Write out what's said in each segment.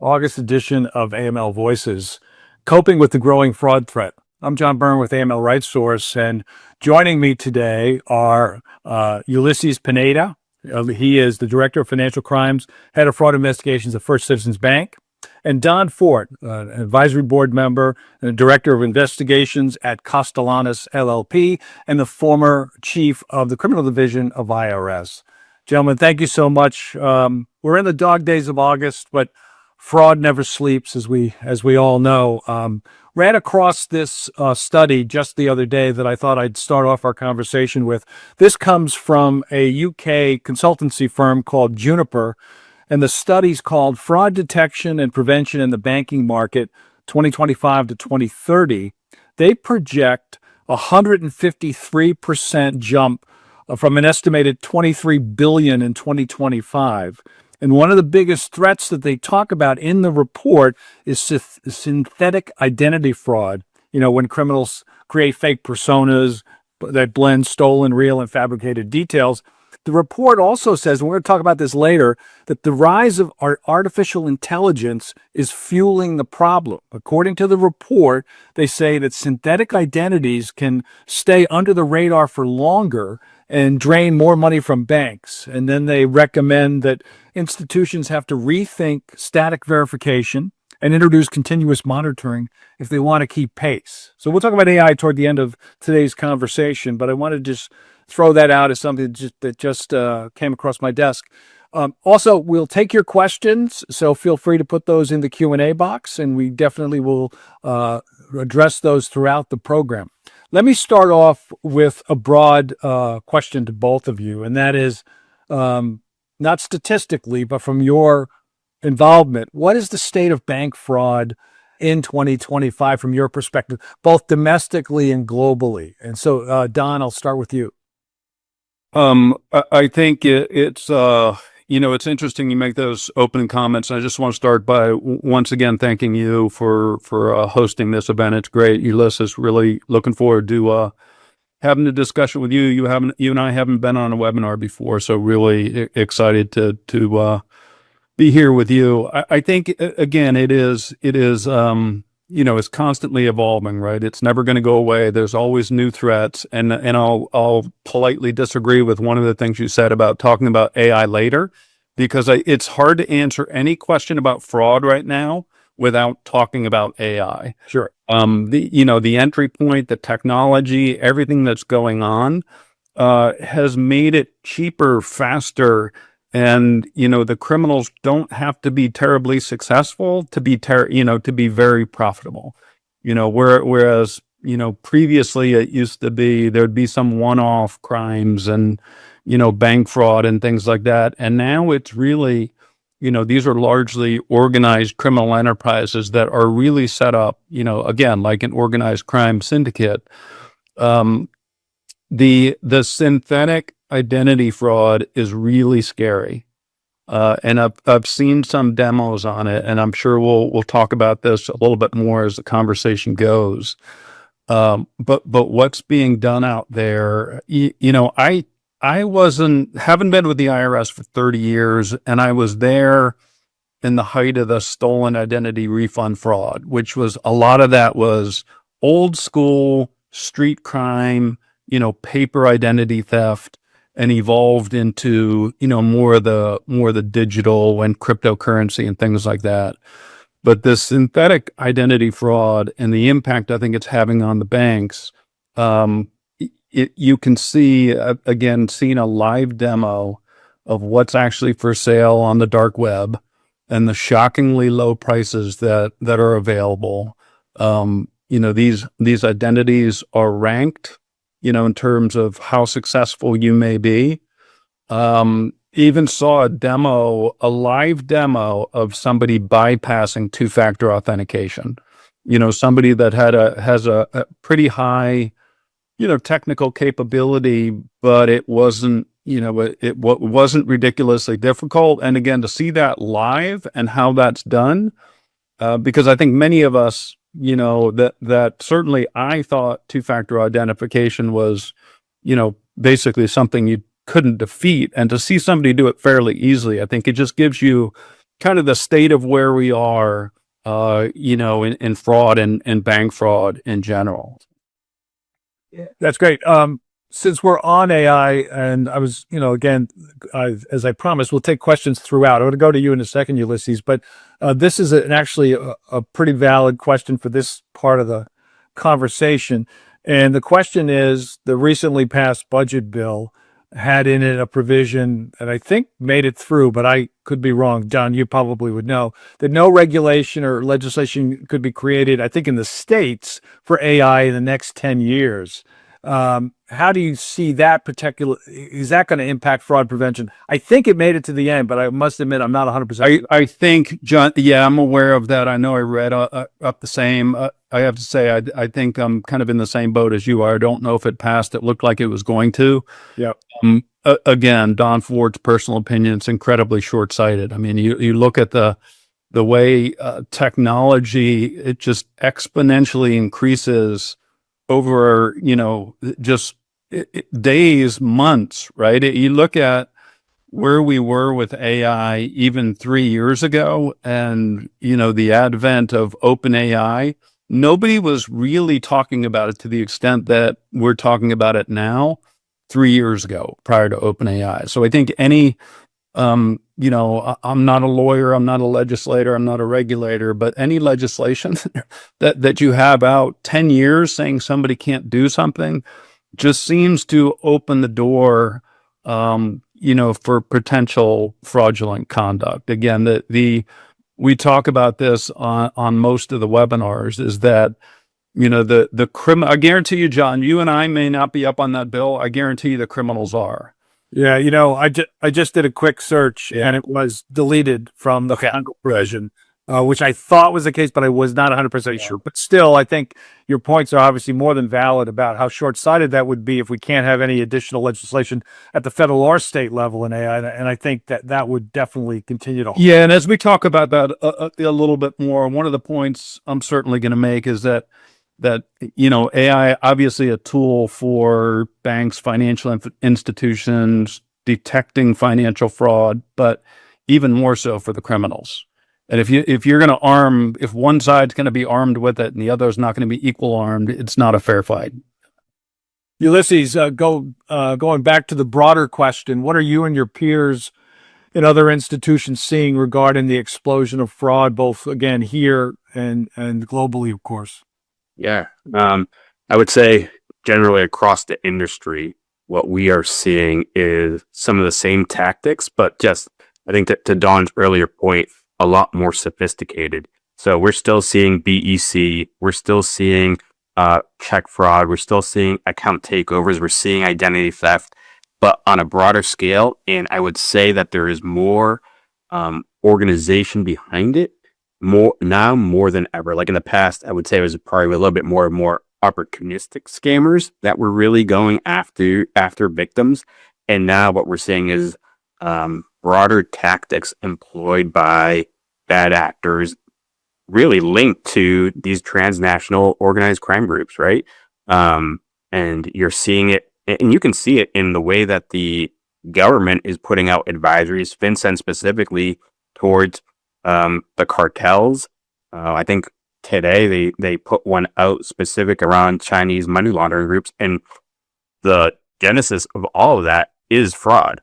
August edition of AML Voices, Coping with the Growing Fraud Threat. I'm John Byrne with AML Right Source, and joining me today are Ulysses Pineda. He is the Director of Financial Crimes, Head of Fraud Investigations at First Citizens Bank, and Don Fort, an advisory board member and Director of Investigations at Castellanos LLP, and the former Chief of the Criminal Division of IRS. Gentlemen, thank you so much. We're in the dog days of August, but fraud never sleeps, as we all know. Ran across this study just the other day that I thought I'd start off our conversation with. This comes from a UK consultancy firm called Juniper, and the study's called Fraud Detection and Prevention in the Banking Market 2025 to 2030. They project a 153% jump from an estimated $23 billion in 2025. And one of the biggest threats that they talk about in the report is synthetic identity fraud. You know, when criminals create fake personas that blend stolen, real, and fabricated details. The report also says, and we're going to talk about this later, that the rise of artificial intelligence is fueling the problem. According to the report, they say that synthetic identities can stay under the radar for longer and drain more money from banks. And then they recommend that institutions have to rethink static verification and introduce continuous monitoring if they want to keep pace. So we'll talk about AI toward the end of today's conversation, but I want to just throw that out as something that just came across my desk. Also, we'll take your questions, so feel free to put those in the Q&A box, and we definitely will address those throughout the program. Let me start off with a broad question to both of you, and that is, not statistically, but from your involvement, what is the state of bank fraud in 2025 from your perspective, both domestically and globally? And so, Don, I'll start with you. I think it's it's interesting you make those opening comments. I just want to start by once again thanking you for hosting this event. It's great, Ulysses. Really looking forward to having a discussion with you. You and I haven't been on a webinar before, so really excited to be here with you. I think again it is it's constantly evolving, right? It's never going to go away. There's always new threats, and I'll politely disagree with one of the things you said about talking about AI later, because it's hard to answer any question about fraud right now without talking about AI. Sure. The entry point, the technology, everything that's going on has made it cheaper, faster. And, the criminals don't have to be terribly successful to be very profitable, whereas, previously it used to be, there'd be some one-off crimes and, bank fraud and things like that. And now it's really, these are largely organized criminal enterprises that are really set up, again, like an organized crime syndicate. The synthetic identity fraud is really scary. And I've seen some demos on it, and I'm sure we'll talk about this a little bit more as the conversation goes. But what's being done out there, I haven't been with the IRS for 30 years, and I was there in the height of the stolen identity refund fraud, which was a lot of that was old school street crime, paper identity theft, and evolved into, more of the digital and cryptocurrency and things like that. But the synthetic identity fraud and the impact I think it's having on the banks, you can see, again, seeing a live demo of what's actually for sale on the dark web and the shockingly low prices that are available. These identities are ranked, in terms of how successful you may be. Even saw a live demo of somebody bypassing two-factor authentication. Somebody that has a pretty high, technical capability, but it wasn't, it wasn't ridiculously difficult. And again, to see that live and how that's done, because I think many of us, that certainly I thought two-factor authentication was, basically something you couldn't defeat. And to see somebody do it fairly easily, I think it just gives you kind of the state of where we are, in fraud and bank fraud in general. That's great. Since we're on AI, and I was, again, as I promised, we'll take questions throughout. I'm going to go to you in a second, Ulysses, but this is actually a pretty valid question for this part of the conversation. And the question is, the recently passed budget bill had in it a provision that I think made it through, but I could be wrong. John, you probably would know that no regulation or legislation could be created, I think, in the states for AI in the next 10 years. How do you see that particular? Is that going to impact fraud prevention? I think it made it to the end, but I must admit I'm not 100%. I think, John, yeah, I'm aware of that. I know I read up the same. I have to say, I think I'm kind of in the same boat as you are. I don't know if it passed. It looked like it was going to. Yeah. Again, Don Ford's personal opinion, it's incredibly short-sighted. I mean, you look at the way technology, it just exponentially increases over, just days, months, right? You look at where we were with AI even 3 years ago and, the advent of open AI, nobody was really talking about it to the extent that we're talking about it now 3 years ago prior to open AI. So I think I'm not a lawyer, I'm not a legislator, I'm not a regulator, but any legislation that you have out 10 years saying somebody can't do something just seems to open the door, for potential fraudulent conduct. Again, we talk about this on most of the webinars is that, I guarantee you, John, you and I may not be up on that bill. I guarantee you the criminals are. Yeah, I just did a quick search and it was deleted from the Congo version, which I thought was the case, but I was not 100% sure. But still, I think your points are obviously more than valid about how short-sighted that would be if we can't have any additional legislation at the federal or state level in AI. And I think that would definitely continue to. Yeah, and as we talk about that a little bit more, one of the points I'm certainly going to make is that AI obviously a tool for banks, financial institutions, detecting financial fraud, but even more so for the criminals. And if you're going to if one side's going to be armed with it and the other is not going to be equal armed, it's not a fair fight. Ulysses, going back to the broader question, what are you and your peers in other institutions seeing regarding the explosion of fraud, both again here and globally, of course? Yeah. I would say generally across the industry, what we are seeing is some of the same tactics, but just, I think that to Don's earlier point, a lot more sophisticated. So we're still seeing BEC, we're still seeing check fraud, we're still seeing account takeovers, we're seeing identity theft, but on a broader scale. And I would say that there is more organization behind it. More than ever. Like in the past, I would say it was probably a little bit more opportunistic scammers that were really going after victims. And now what we're seeing is broader tactics employed by bad actors really linked to these transnational organized crime groups, right? And you're seeing it, and you can see it in the way that the government is putting out advisories, FinCEN specifically, towards the cartels. I think today they put one out specific around Chinese money laundering groups, and the genesis of all of that is fraud.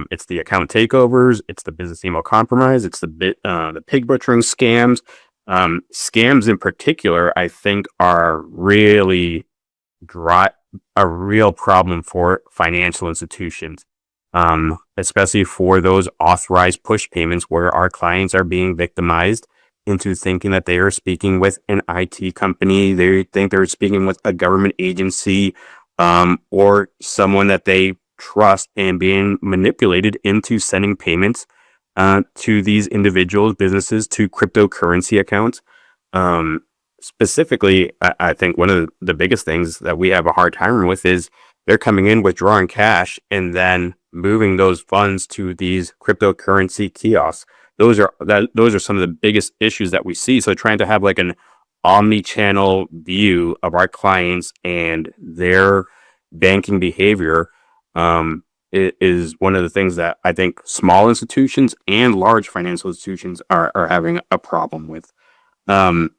It's the account takeovers, it's the business email compromise, it's the pig butchering scams. Scams in particular, I think, are really a real problem for financial institutions. Especially for those authorized push payments where our clients are being victimized into thinking that they are speaking with an IT company. They think they're speaking with a government agency, or someone that they trust, and being manipulated into sending payments to these individuals, businesses, to cryptocurrency accounts. Specifically, I think one of the biggest things that we have a hard time with is they're coming in, withdrawing cash, and then moving those funds to these cryptocurrency kiosks. Those are some of the biggest issues that we see. So trying to have like an omni-channel view of our clients and their banking behavior, is one of the things that I think small institutions and large financial institutions are having a problem with. And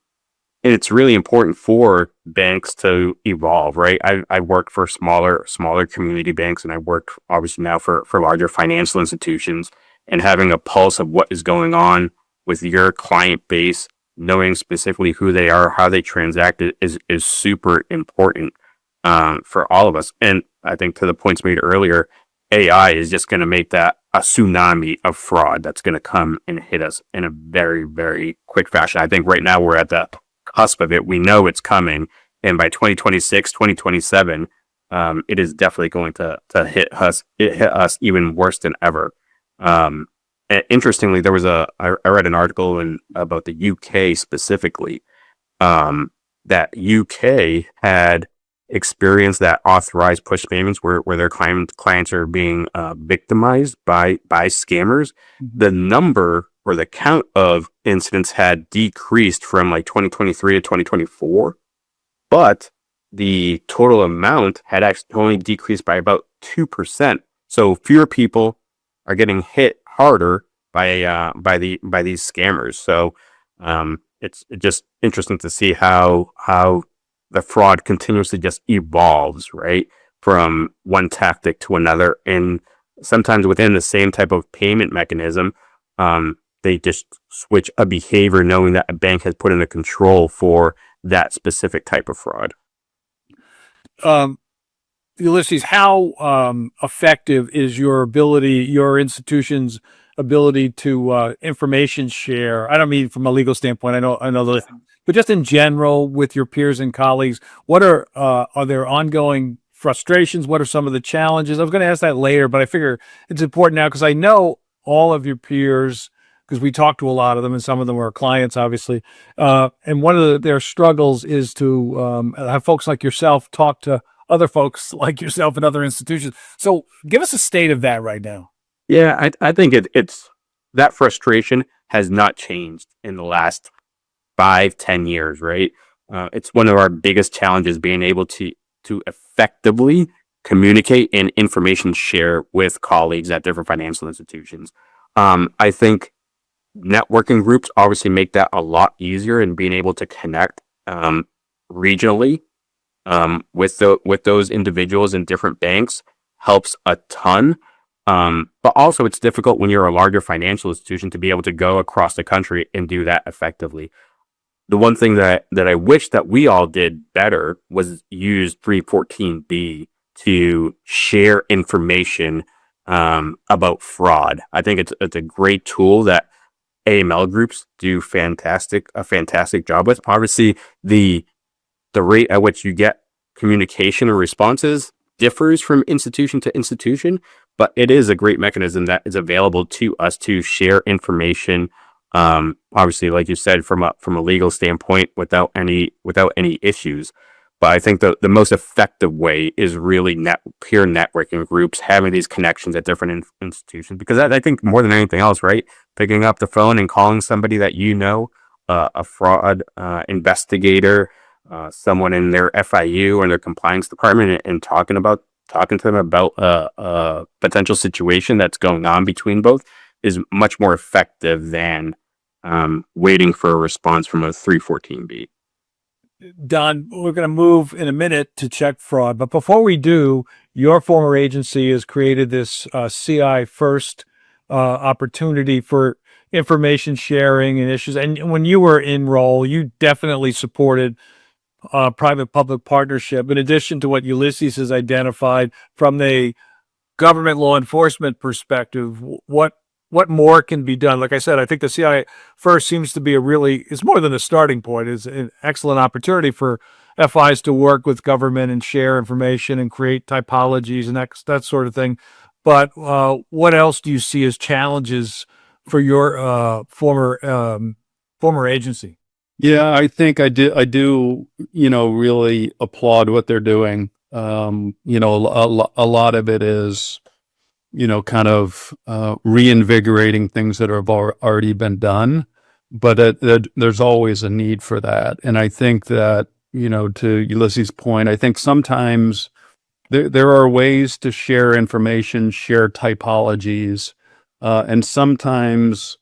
it's really important for banks to evolve, right? I worked for smaller community banks, and I worked obviously now for larger financial institutions, and having a pulse of what is going on with your client base, knowing specifically who they are, how they transact is super important for all of us. And I think to the points made earlier, AI is just going to make that a tsunami of fraud that's going to come and hit us in a very, very quick fashion. I think right now we're at the cusp of it. We know it's coming. And by 2026, 2027, it is definitely going to hit us even worse than ever. Interestingly, I read an article about the UK specifically, that UK had experienced that authorized push payments where their clients are being victimized by scammers. The number or the count of incidents had decreased from like 2023 to 2024, but the total amount had actually only decreased by about 2%. So fewer people are getting hit harder by these scammers. So it's just interesting to see how the fraud continuously just evolves, right, from one tactic to another, and sometimes within the same type of payment mechanism, they just switch a behavior, knowing that a bank has put in a control for that specific type of fraud. Ulysses, how effective is your institution's ability to information share? I don't mean from a legal standpoint. I know, but just in general with your peers and colleagues, what are there ongoing frustrations? What are some of the challenges? I was going to ask that later, but I figure it's important now because I know all of your peers, because we talk to a lot of them, and some of them are clients, obviously. And one of their struggles is to have folks like yourself talk to other folks like yourself and other institutions. So give us a state of that right now. Yeah, I think it's that frustration has not changed in the last 5-10 years, right? It's one of our biggest challenges, being able to effectively communicate and information share with colleagues at different financial institutions. I think networking groups obviously make that a lot easier, and being able to connect regionally with those individuals in different banks helps a ton. But also it's difficult when you're a larger financial institution to be able to go across the country and do that effectively. The one thing that I wish that we all did better was use 314B to share information about fraud. I think it's a great tool that AML groups do a fantastic job with. Obviously, the rate at which you get communication or responses differs from institution to institution, but it is a great mechanism that is available to us to share information. Obviously, like you said, from a legal standpoint, without any issues. But I think the most effective way is really peer networking groups, having these connections at different institutions. Because I think more than anything else, right, picking up the phone and calling somebody that a fraud investigator, someone in their FIU or their compliance department, and talking to them about a potential situation that's going on between both is much more effective than waiting for a response from a 314B. Don, we're going to move in a minute to check fraud. But before we do, your former agency has created this CI First opportunity for information sharing and issues. And when you were in role, you definitely supported private-public partnership. In addition to what Ulysses has identified from the government law enforcement perspective, what more can be done? Like I said, I think the CI First seems to be it's more than a starting point. It's an excellent opportunity for FIs to work with government and share information and create typologies and that sort of thing. But what else do you see as challenges for your former agency? Yeah, I think I do, really applaud what they're doing. A lot of it is, kind of reinvigorating things that have already been done, but there's always a need for that. And I think that, to Ulysses' point, I think sometimes there are ways to share information, share typologies, and sometimes,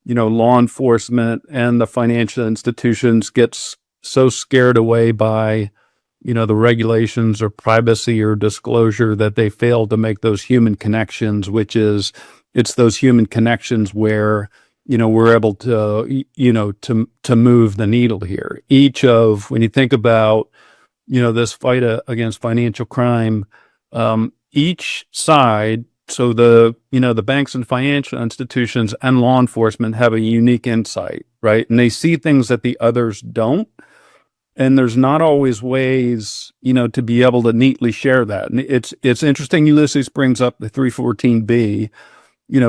law enforcement and the financial institutions gets so scared away by, the regulations or privacy or disclosure that they fail to make those human connections, it's those human connections where, we're able to, to move the needle here. When you think about, this fight against financial crime, each side, so the banks and financial institutions and law enforcement have a unique insight, right? And they see things that the others don't. And there's not always ways, to be able to neatly share that. And it's interesting Ulysses brings up the 314B,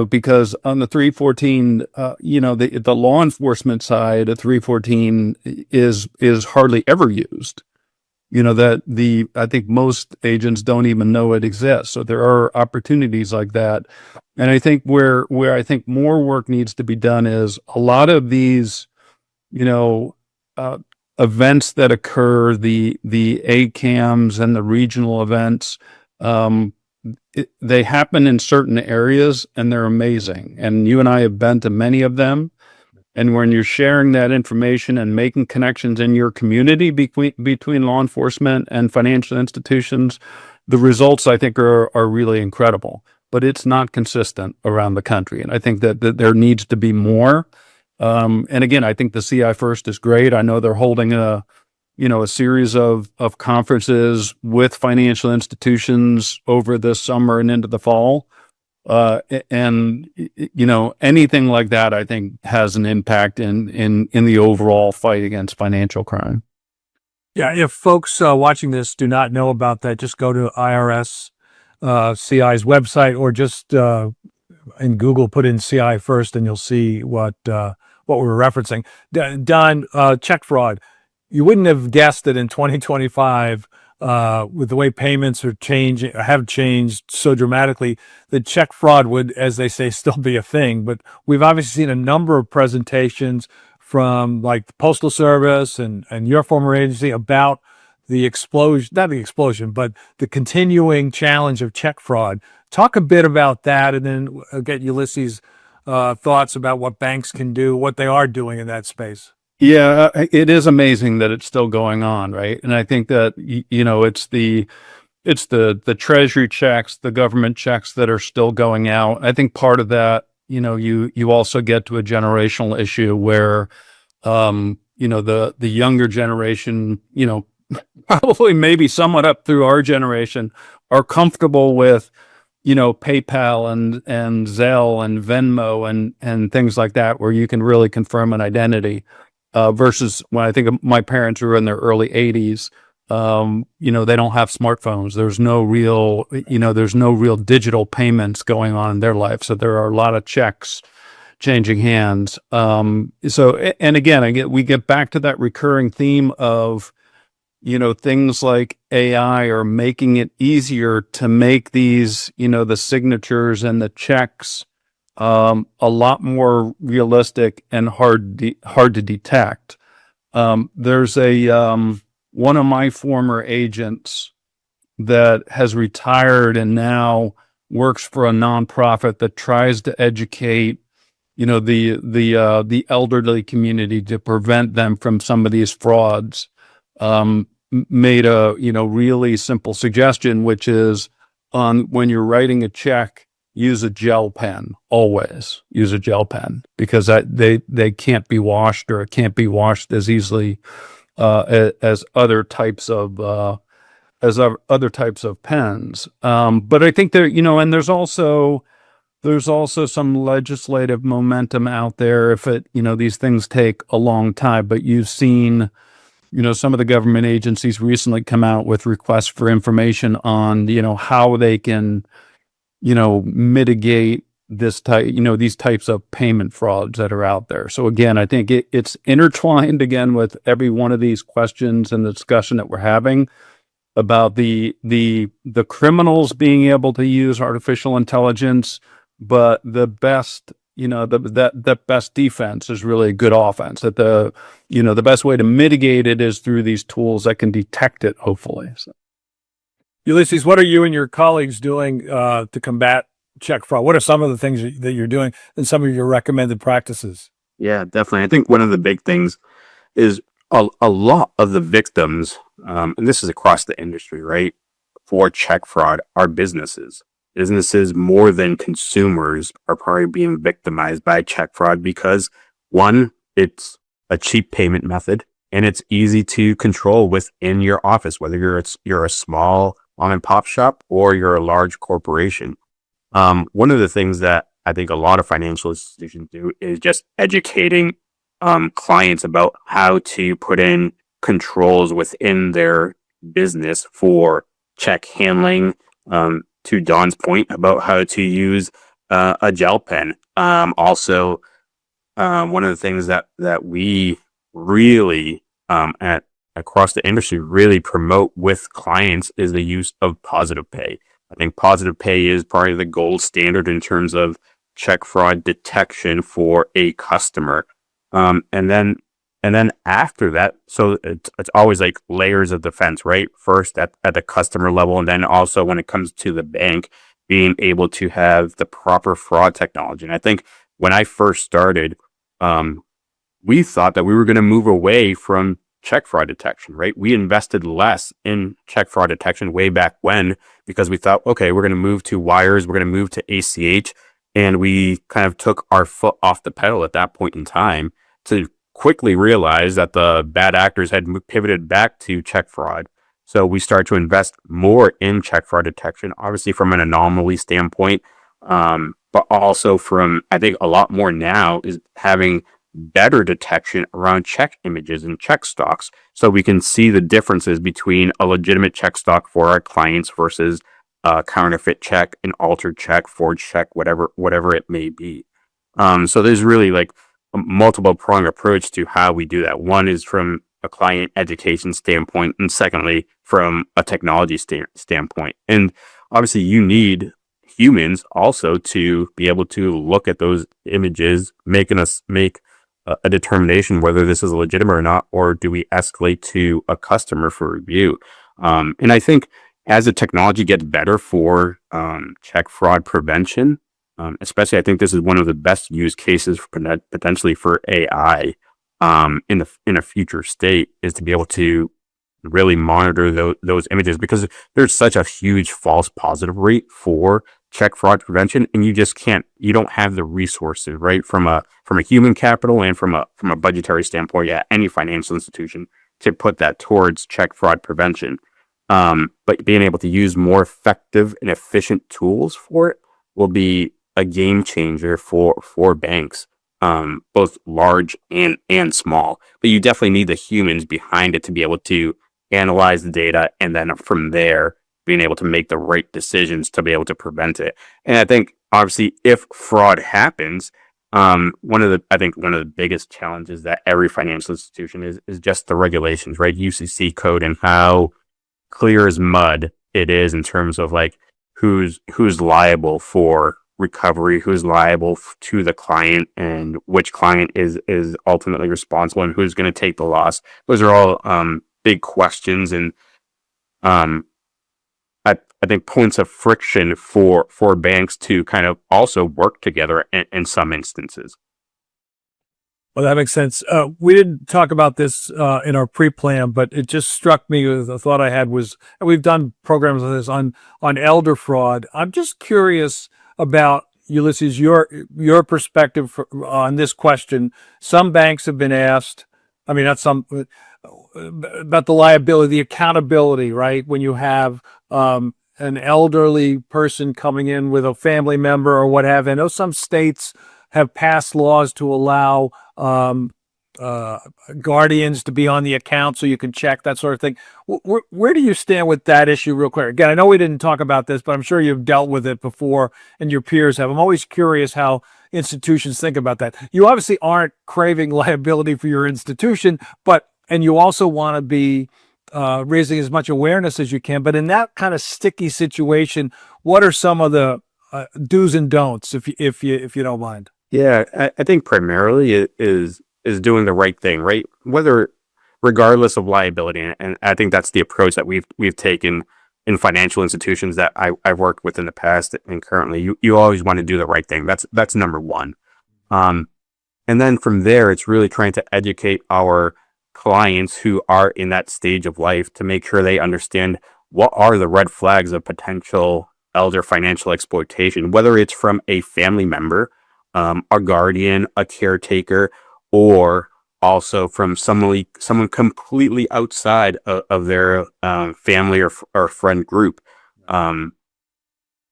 because on the 314, the law enforcement side of 314 is hardly ever used. I think most agents don't even know it exists. So there are opportunities like that. And I think where I think more work needs to be done is a lot of these, events that occur, the ACAMs and the regional events, they happen in certain areas and they're amazing. And you and I have been to many of them. And when you're sharing that information and making connections in your community between law enforcement and financial institutions, the results I think are really incredible. But it's not consistent around the country, and I think that there needs to be more. And again, I think the CI First is great. I know they're holding a series of conferences with financial institutions over this summer and into the fall. And anything like that, I think, has an impact in the overall fight against financial crime. Yeah, if folks watching this do not know about that, just go to IRS CI's website, or just in Google put in CI First, and you'll see what we were referencing. Don, check fraud. You wouldn't have guessed that in 2025, with the way payments have changed so dramatically, that check fraud would, as they say, still be a thing. But we've obviously seen a number of presentations from like the Postal Service and your former agency about the explosion, not the explosion, but the continuing challenge of check fraud. Talk a bit about that, and then get Ulysses' thoughts about what banks can do, what they are doing in that space. Yeah, it is amazing that it's still going on, right? And I think that it's the treasury checks, the government checks that are still going out. I think part of that, you also get to a generational issue where the younger generation, probably maybe somewhat up through our generation, are comfortable with PayPal and Zelle and Venmo and things like that, where you can really confirm an identity. Versus when I think of my parents who were in their early 80s, they don't have smartphones. There's no real digital payments going on in their life. So there are a lot of checks changing hands. And again, we get back to that recurring theme of, things like AI are making it easier to make these, the signatures and the checks a lot more realistic and hard to detect. There's one of my former agents that has retired and now works for a nonprofit that tries to educate, the elderly community to prevent them from some of these frauds. Made a really simple suggestion, which is when you're writing a check, use a gel pen. Always use a gel pen, because they can't be washed, or it can't be washed as easily as other types of pens. But I think there, and there's also some legislative momentum out there. If these things take a long time, but you've seen, some of the government agencies recently come out with requests for information on, how they can, mitigate these types of payment frauds that are out there. So again, I think it's intertwined again with every one of these questions and the discussion that we're having about the criminals being able to use artificial intelligence, but the best, the best defense is really a good offense. That the best way to mitigate it is through these tools that can detect it, hopefully. So. Ulysses, what are you and your colleagues doing to combat check fraud? What are some of the things that you're doing and some of your recommended practices? Yeah, definitely. I think one of the big things is a lot of the victims, and this is across the industry, right? For check fraud are businesses. Businesses more than consumers are probably being victimized by check fraud because one, it's a cheap payment method and it's easy to control within your office, whether you're a small mom and pop shop or you're a large corporation. One of the things that I think a lot of financial institutions do is just educating clients about how to put in controls within their business for check handling. To Don's point about how to use a gel pen. Also, one of the things that we really at across the industry really promote with clients is the use of positive pay. I think positive pay is probably the gold standard in terms of check fraud detection for a customer. And then after that, so it's always like layers of defense, right? First at the customer level, and then also when it comes to the bank, being able to have the proper fraud technology. And I think when I first started, um, we thought that we were going to move away from check fraud detection, right? We invested less in check fraud detection way back when because we thought, okay, we're going to move to wires, we're going to move to ACH. And we kind of took our foot off the pedal at that point in time to quickly realize that the bad actors had pivoted back to check fraud. So we started to invest more in check fraud detection, obviously from an anomaly standpoint, but also from, I think a lot more now is having better detection around check images and check stocks. So we can see the differences between a legitimate check stock for our clients versus a counterfeit check, an altered check, forged check, whatever it may be. So there's really like a multiple prong approach to how we do that. One is from a client education standpoint, and secondly, from a technology standpoint. And obviously, you need humans also to be able to look at those images, making us make a determination whether this is legitimate or not, or do we escalate to a customer for review. And I think as the technology gets better for check fraud prevention, especially I think this is one of the best use cases for potentially for AI in a future state is to be able to really monitor those images because there's such a huge false positive rate for check fraud prevention, and you don't have the resources, right, from a human capital and from a budgetary standpoint, yeah, any financial institution to put that towards check fraud prevention. But being able to use more effective and efficient tools for it will be a game changer for banks, both large and small. But you definitely need the humans behind it to be able to analyze the data, and then from there, being able to make the right decisions to be able to prevent it. And I think obviously, if fraud happens, one of the biggest challenges that every financial institution is just the regulations, right? UCC code and how clear as mud it is in terms of like who's liable for recovery, who's liable to the client, and which client is ultimately responsible, and who's going to take the loss. Those are all big questions, and I think points of friction for banks to kind of also work together in some instances. Well, that makes sense. We didn't talk about this in our pre-plan, but it just struck me. The thought I had was, and we've done programs on this on elder fraud. I'm just curious about Ulysses, your perspective on this question. Some banks have been asked. I mean, not some about the liability, the accountability, right? When you have an elderly person coming in with a family member or what have you. I know some states have passed laws to allow guardians to be on the account so you can check that sort of thing. Where do you stand with that issue real quick? Again, I know we didn't talk about this, but I'm sure you've dealt with it before and your peers have. I'm always curious how institutions think about that. You obviously aren't craving liability for your institution, and you also want to be raising as much awareness as you can. But in that kind of sticky situation, what are some of the do's and don'ts, if you don't mind? Yeah, I think primarily it is doing the right thing, right? Whether regardless of liability, and I think that's the approach that we've taken in financial institutions that I've worked with in the past and currently, you always want to do the right thing. That's number one. And then from there, it's really trying to educate our clients who are in that stage of life to make sure they understand what are the red flags of potential elder financial exploitation, whether it's from a family member, a guardian, a caretaker, or also from someone completely outside of their family or friend group. And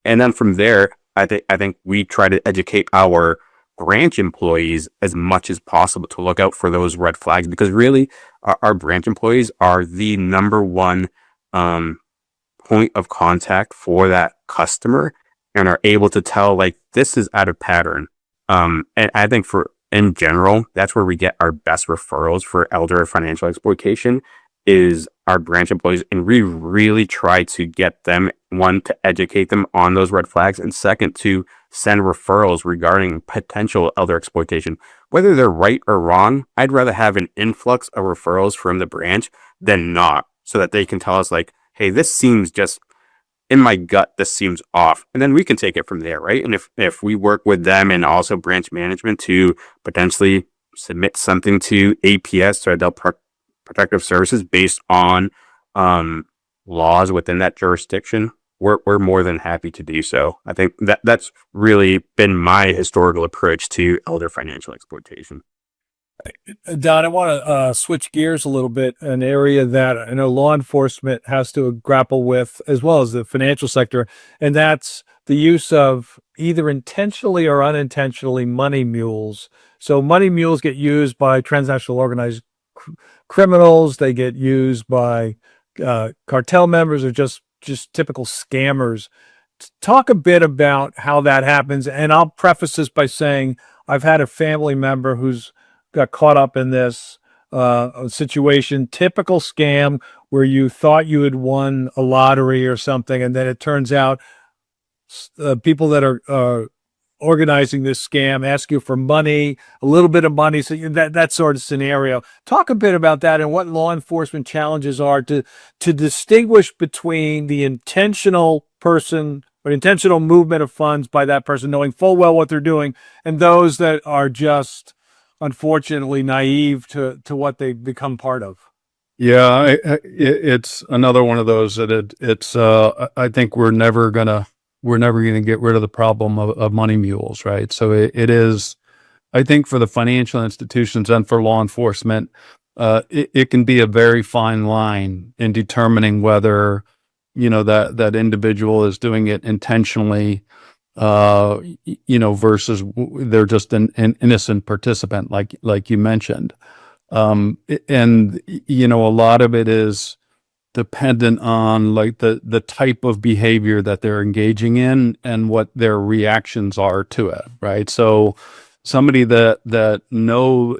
then from there, I think we try to educate our branch employees as much as possible to look out for those red flags, because really our branch employees are the number one point of contact for that customer and are able to tell, like, this is out of pattern. And I think in general, that's where we get our best referrals for elder financial exploitation is our branch employees. And we really try to get them, one, to educate them on those red flags, and second, to send referrals regarding potential elder exploitation. Whether they're right or wrong, I'd rather have an influx of referrals from the branch than not, so that they can tell us, like, hey, this seems just, in my gut, this seems off. And then we can take it from there, right? And if we work with them and also branch management to potentially submit something to APS, or Adult Protective Services, based on laws within that jurisdiction, we're more than happy to do so. I think that's really been my historical approach to elder financial exploitation. Don, I want to switch gears a little bit, an area that I know law enforcement has to grapple with, as well as the financial sector, and that's the use of either intentionally or unintentionally money mules. So money mules get used by transnational organized criminals. They get used by cartel members, or just typical scammers. Talk a bit about how that happens. And I'll preface this by saying I've had a family member who's got caught up in this situation, typical scam where you thought you had won a lottery or something, and then it turns out people that are organizing this scam ask you for money, a little bit of money, so that sort of scenario. Talk a bit about that and what law enforcement challenges are to distinguish between the intentional person or intentional movement of funds by that person, knowing full well what they're doing, and those that are just unfortunately naive to what they've become part of. Yeah, it's another one of those that it's I think we're never gonna get rid of the problem of money mules, right? So it is, I think, for the financial institutions and for law enforcement, it can be a very fine line in determining whether, that individual is doing it intentionally, versus they're just an innocent participant, like you mentioned. And, a lot of it is dependent on, like, the type of behavior that they're engaging in and what their reactions are to it, right? So somebody that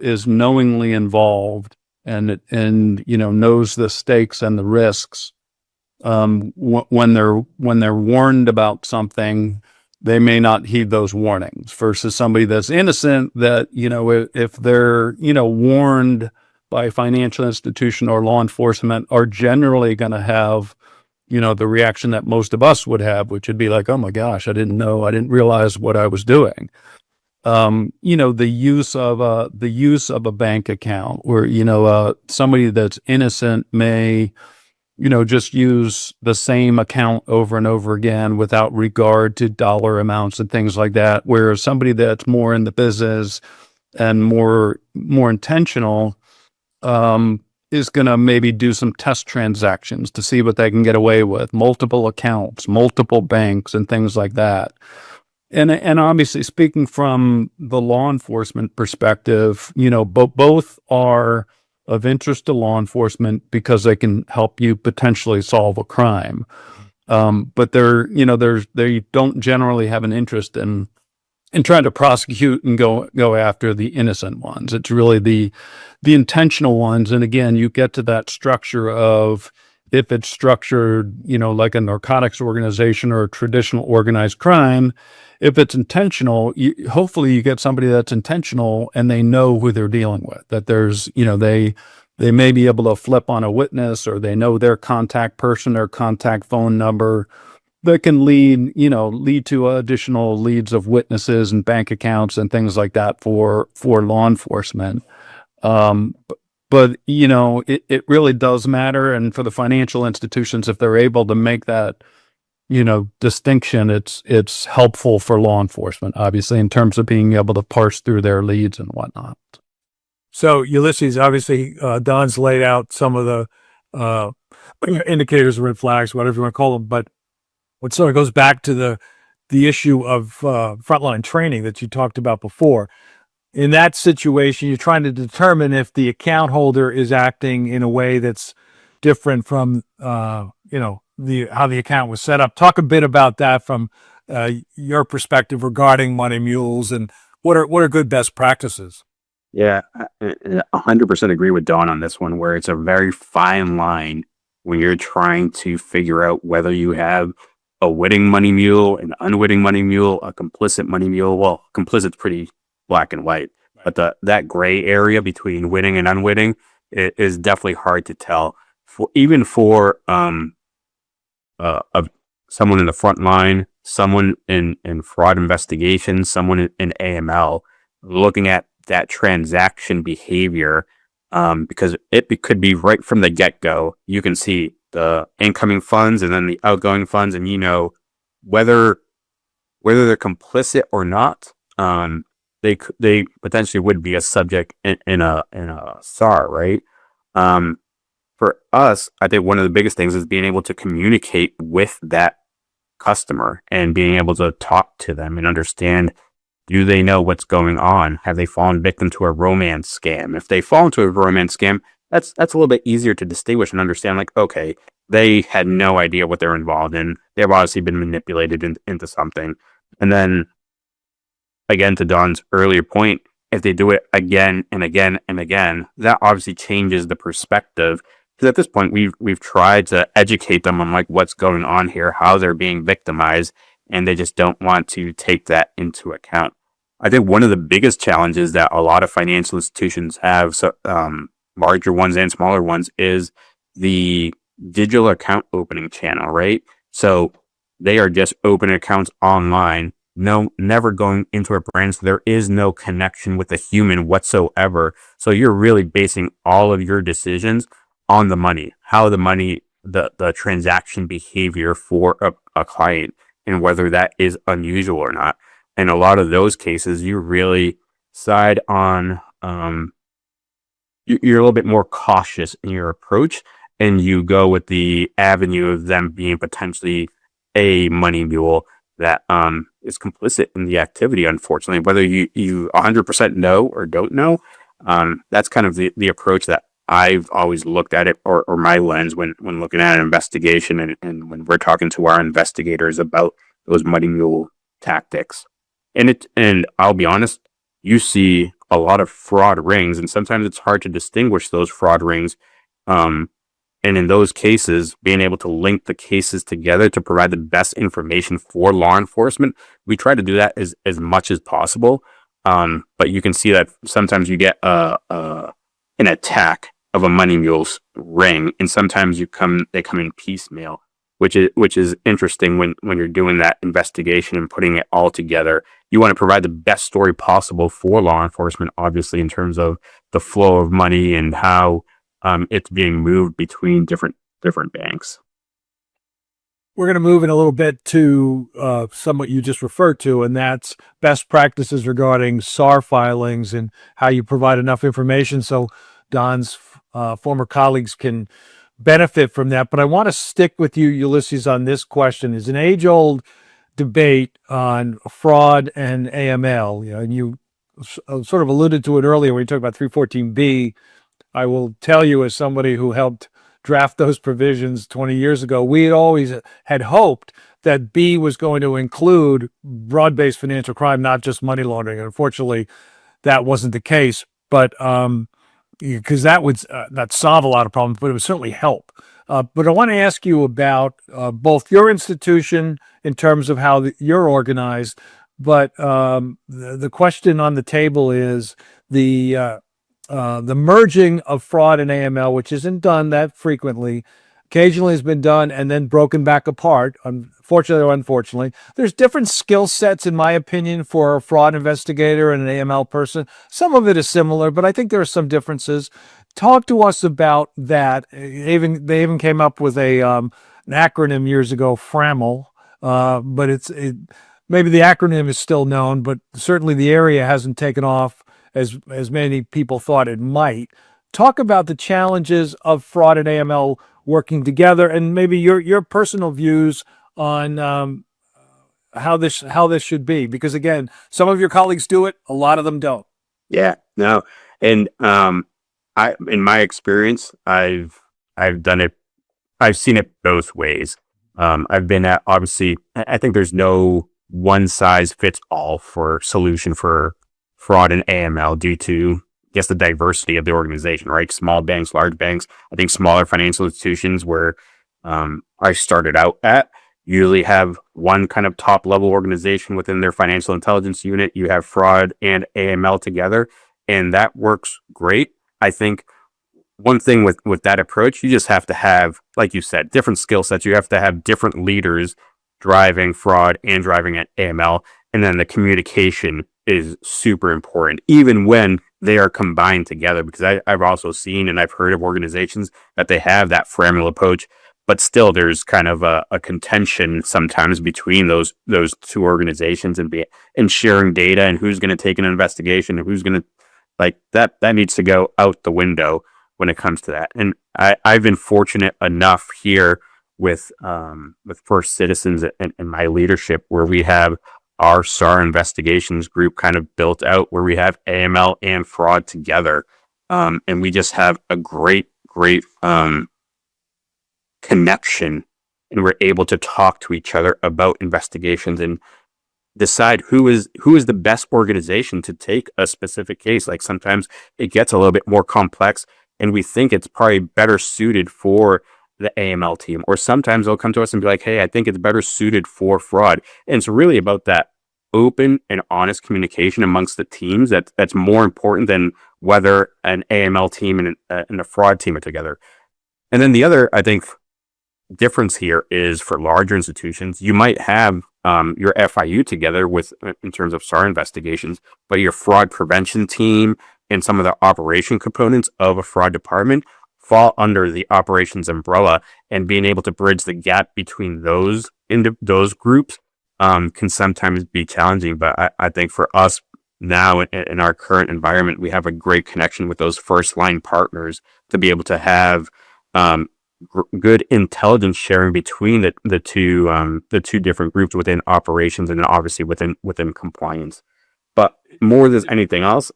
is knowingly involved and knows the stakes and the risks, when they're warned about something, they may not heed those warnings, versus somebody that's innocent that, if they're, warned by a financial institution or law enforcement, are generally going to have, the reaction that most of us would have, which would be like, oh my gosh, I didn't realize what I was doing. The use of a bank account, where, somebody that's innocent may, just use the same account over and over again without regard to dollar amounts and things like that. Whereas somebody that's more in the business and more intentional, is going to maybe do some test transactions to see what they can get away with, multiple accounts, multiple banks, and things like that. And obviously, speaking from the law enforcement perspective, both are of interest to law enforcement because they can help you potentially solve a crime. But they don't generally have an interest in trying to prosecute and go after the innocent ones. It's really the intentional ones. And again, you get to that structure of, if it's structured, like a narcotics organization or a traditional organized crime, if it's intentional, hopefully you get somebody that's intentional and they know who they're dealing with, that there's, they may be able to flip on a witness, or they know their contact person or contact phone number that can lead to additional leads of witnesses and bank accounts and things like that for law enforcement. But it really does matter. And for the financial institutions, if they're able to make that, distinction, it's helpful for law enforcement, obviously, in terms of being able to parse through their leads and whatnot. So Ulysses, obviously, Don's laid out some of the indicators, red flags, whatever you want to call them. But what sort of goes back to the issue of frontline training that you talked about before. In that situation, you're trying to determine if the account holder is acting in a way that's different from how the account was set up. Talk a bit about that from your perspective regarding Money Mules, and what are good best practices. Yeah, I 100% agree with Don on this one, where it's a very fine line when you're trying to figure out whether you have a witting money mule, an unwitting money mule, a complicit money mule. Well, complicit's pretty black and white, but that gray area between witting and unwitting is definitely hard to tell. Even for someone in the front line, someone in fraud investigation, someone in AML, looking at that transaction behavior, because it could be right from the get-go. You can see the incoming funds and then the outgoing funds, and whether they're complicit or not. They potentially would be a subject in a SAR, right? For us, I think one of the biggest things is being able to communicate with that customer and being able to talk to them and understand, do they know what's going on? Have they fallen victim to a romance scam? If they fall into a romance scam, that's a little bit easier to distinguish and understand, like, okay, they had no idea what they're involved in. They've obviously been manipulated into something. And then, again, to Don's earlier point, if they do it again and again and again, that obviously changes the perspective. Because at this point, we've tried to educate them on, like, what's going on here, how they're being victimized, and they just don't want to take that into account. I think one of the biggest challenges that a lot of financial institutions have, so larger ones and smaller ones, is the digital account opening channel, right? So they are just opening accounts online, never going into a branch. So there is no connection with a human whatsoever. So you're really basing all of your decisions on the money, how the money, the transaction behavior for a client, and whether that is unusual or not. In a lot of those cases, you really side on, you're a little bit more cautious in your approach, and you go with the avenue of them being potentially a money mule that is complicit in the activity, unfortunately. Whether you 100% know or don't know, that's kind of the approach that I've always looked at it, or my lens when looking at an investigation, and when we're talking to our investigators about those money mule tactics. And I'll be honest, you see a lot of fraud rings, and sometimes it's hard to distinguish those fraud rings. And in those cases, being able to link the cases together to provide the best information for law enforcement, we try to do that as much as possible. But you can see that sometimes you get an attack of a money mule's ring, and sometimes they come in piecemeal, which is interesting when you're doing that investigation and putting it all together. You want to provide the best story possible for law enforcement, obviously, in terms of the flow of money and how it's being moved between different banks. We're going to move in a little bit to somewhat you just referred to, and that's best practices regarding SAR filings and how you provide enough information so Don's former colleagues can benefit from that. But I want to stick with you, Ulysses, on this question. Is an age-old debate on fraud and AML. And you sort of alluded to it earlier when you talked about 314B. I will tell you, as somebody who helped draft those provisions 20 years ago, we had always had hoped that B was going to include broad-based financial crime, not just money laundering. And unfortunately, that wasn't the case. But because that would not solve a lot of problems, but it would certainly help. But I want to ask you about both your institution in terms of how you're organized, but the question on the table is the the merging of fraud and AML, which isn't done that frequently, occasionally has been done and then broken back apart, unfortunately or unfortunately. There's different skill sets, in my opinion, for a fraud investigator and an AML person. Some of it is similar, but I think there are some differences. Talk to us about that. They even came up with an acronym years ago, FRAML, but maybe the acronym is still known, but certainly the area hasn't taken off as many people thought it might. Talk about the challenges of fraud and AML working together, and maybe your personal views on how this should be. Because again, some of your colleagues do it, a lot of them don't. Yeah, no, and in my experience, I've done it. I've seen it both ways. I've been at, obviously, I think there's no one size fits all for solution for fraud and AML due to, I guess, the diversity of the organization, right? Small banks, large banks. I think smaller financial institutions where I started out at usually have one kind of top level organization within their financial intelligence unit. You have fraud and AML together, and that works great. I think one thing with that approach, you just have to have, like you said, different skill sets. You have to have different leaders driving fraud and driving at AML. And then the communication is super important, even when they are combined together, because I've also seen and I've heard of organizations that they have that FRAML approach, but still there's kind of a contention sometimes between those two organizations and sharing data and who's going to take an investigation and who's going to, like, that needs to go out the window when it comes to that. And I've been fortunate enough here with First Citizens and my leadership, where we have our SAR investigations group kind of built out, where we have AML and fraud together. And we just have a great connection, and we're able to talk to each other about investigations and decide who is the best organization to take a specific case. Like, sometimes it gets a little bit more complex, and we think it's probably better suited for the AML team. Or sometimes they'll come to us and be like, hey, I think it's better suited for fraud. And it's really about that open and honest communication amongst the teams that's more important than whether an AML team and a fraud team are together. And then the other, I think, difference here is for larger institutions, you might have your FIU together with, in terms of SAR investigations, but your fraud prevention team and some of the operation components of a fraud department fall under the operations umbrella, and being able to bridge the gap between those groups can sometimes be challenging. But I think for us now in our current environment, we have a great connection with those first line partners to be able to have good intelligence sharing between the two different groups within operations, and then obviously within compliance. But more than anything else,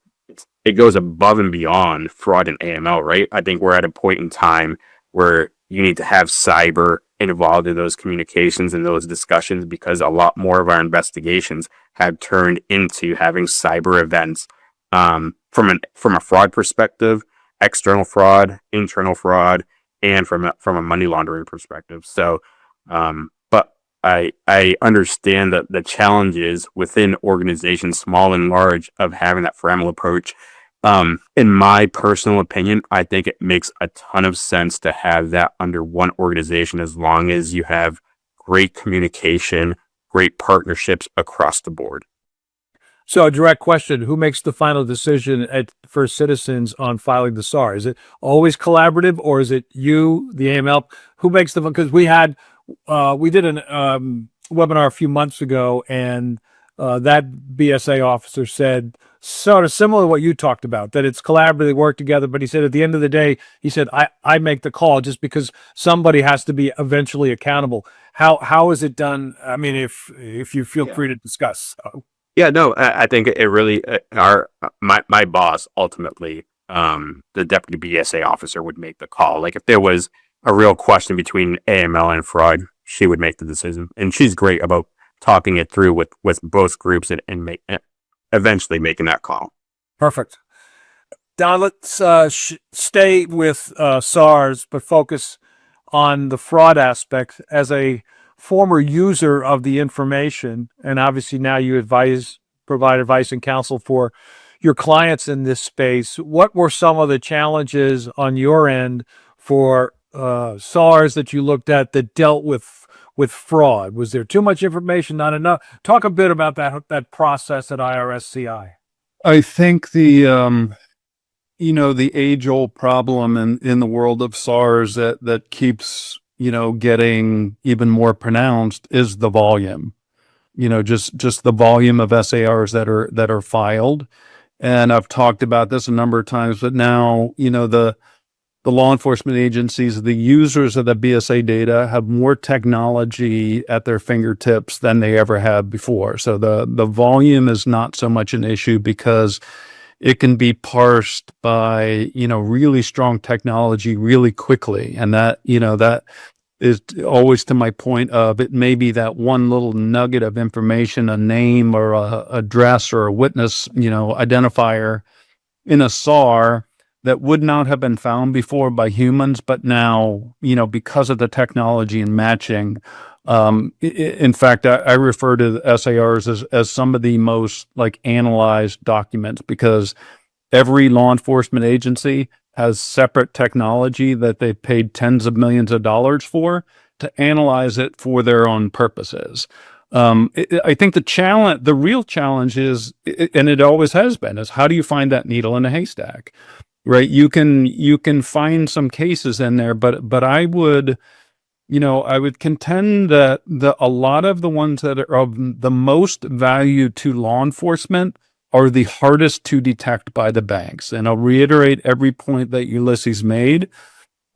it goes above and beyond fraud and AML, right? I think we're at a point in time where you need to have cyber involved in those communications and those discussions, because a lot more of our investigations have turned into having cyber events from a fraud perspective, external fraud, internal fraud, and from a money laundering perspective. So, but I understand that the challenges within organizations, small and large, of having that FRAML approach. In my personal opinion, I think it makes a ton of sense to have that under one organization, as long as you have great communication, great partnerships across the board. So, a direct question: who makes the final decision at First Citizens on filing the SAR? Is it always collaborative, or is it you, the AML? Who makes the? Because we did an webinar a few months ago, and that BSA officer said sort of similar to what you talked about, that it's collaborative, they work together. But he said at the end of the day, he said, I make the call, just because somebody has to be eventually accountable. How is it done? I mean, if you feel free to discuss. Yeah, no, I think it really, my boss, ultimately, the deputy BSA officer, would make the call. Like, if there was a real question between AML and fraud, she would make the decision. And she's great about talking it through with both groups and eventually making that call. Perfect. Don, let's stay with SARS, but focus on the fraud aspect. As a former user of the information, and obviously now you provide advice and counsel for your clients in this space, what were some of the challenges on your end for SARS that you looked at that dealt with fraud? Was there too much information, not enough? Talk a bit about that process at IRSCI. I think the the age old problem in the world of SARS that keeps, getting even more pronounced is the volume. Just the volume of SARs that are filed. And I've talked about this a number of times, but now, the law enforcement agencies, the users of the BSA data have more technology at their fingertips than they ever have before. So the volume is not so much an issue because it can be parsed by, really strong technology really quickly. And that is always to my point of it may be that one little nugget of information, a name or a address or a witness, identifier in a SAR that would not have been found before by humans, but now, because of the technology and matching, in fact, I refer to the SARs as some of the most analyzed documents because every law enforcement agency has separate technology that they paid tens of millions of dollars for to analyze it for their own purposes. I think the real challenge is, and it always has been, is how do you find that needle in a haystack, right? You can find some cases in there, but I would contend that a lot of the ones that are of the most value to law enforcement are the hardest to detect by the banks. And I'll reiterate every point that Ulysses made.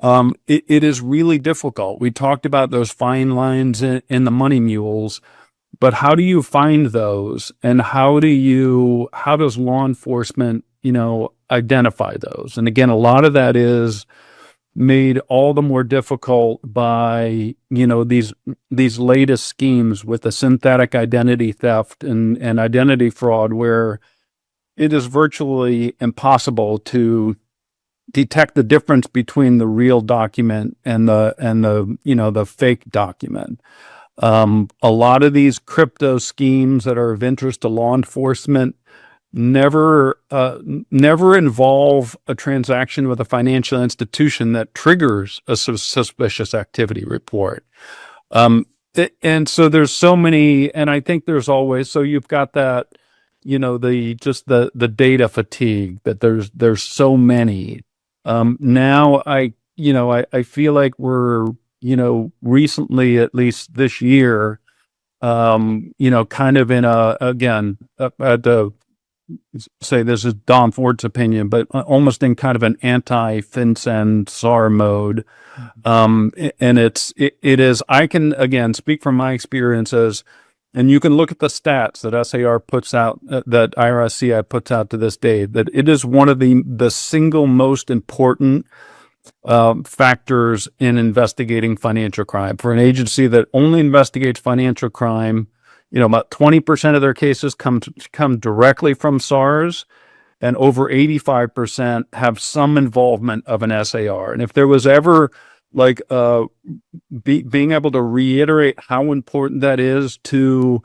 It is really difficult. We talked about those fine lines in the money mules, but how do you find those? And how does law enforcement, identify those? And again, a lot of that is made all the more difficult by, these latest schemes with the synthetic identity theft and identity fraud, where it is virtually impossible to detect the difference between the real document and the fake document. A lot of these crypto schemes that are of interest to law enforcement never involve a transaction with a financial institution that triggers a suspicious activity report. And so there's so many, and I think there's always, so you've got that, the data fatigue that there's so many. Now I feel like we're, recently, at least this year, kind of in say this is Don Ford's opinion, but almost in kind of an anti-FinCEN SAR mode. And it is, I can, again, speak from my experiences, and you can look at the stats that SAR puts out, that IRSCI puts out to this day, that it is one of the single most important factors in investigating financial crime. For an agency that only investigates financial crime, about 20% of their cases come directly from SARS, and over 85% have some involvement of an SAR. And if there was ever being able to reiterate how important that is to,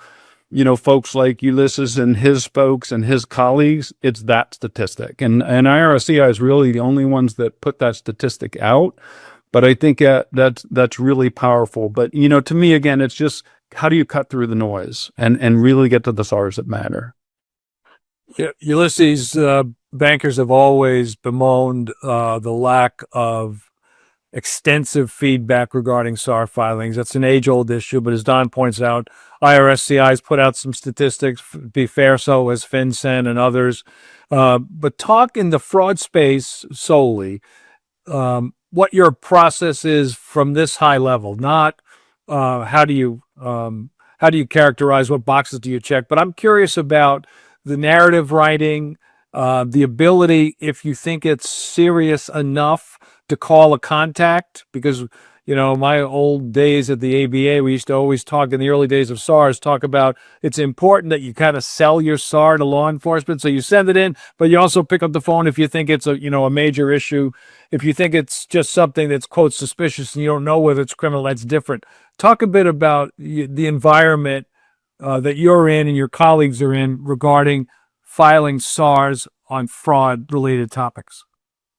folks like Ulysses and his folks and his colleagues, it's that statistic. And IRSCI is really the only ones that put that statistic out. But I think that's really powerful. But, to me, again, it's just, how do you cut through the noise and really get to the SARs that matter? Yeah, Ulysses, bankers have always bemoaned the lack of extensive feedback regarding SAR filings. That's an age-old issue, but as Don points out, IRSCI has put out some statistics, be fair, so has FinCEN and others. But talk in the fraud space solely, what your process is from this high level, not how do you characterize, what boxes do you check? But I'm curious about the narrative writing, the ability, if you think it's serious enough, to call a contact, because my old days at the ABA, we used to always talk in the early days of SARS, talk about it's important that you kind of sell your SAR to law enforcement. So you send it in, but you also pick up the phone if you think it's a major issue. If you think it's just something that's, quote, suspicious and you don't know whether it's criminal, that's different. Talk a bit about the environment that you're in and your colleagues are in regarding filing SARS on fraud-related topics?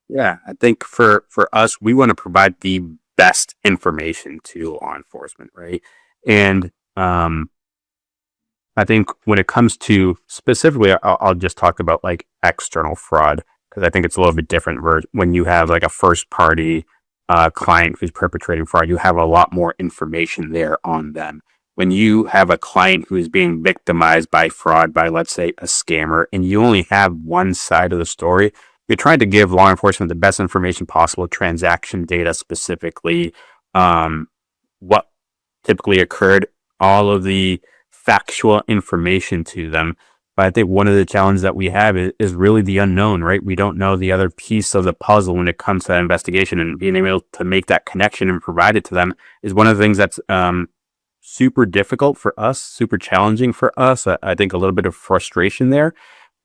Yeah, I think for us, we want to provide the best information to law enforcement, right? And I think when it comes to specifically, I'll just talk about like external fraud because I think it's a little bit different. Where when you have like a first party client who's perpetrating fraud, you have a lot more information there on them. When you have a client who is being victimized by fraud by, let's say, a scammer, and you only have one side of the story, you're trying to give law enforcement the best information possible, transaction data specifically, what typically occurred, all of the factual information to them. But I think one of the challenges that we have is really the unknown, right? We don't know the other piece of the puzzle when it comes to that investigation, and being able to make that connection and provide it to them is one of the things that's super difficult for us, super challenging for us. I think a little bit of frustration there,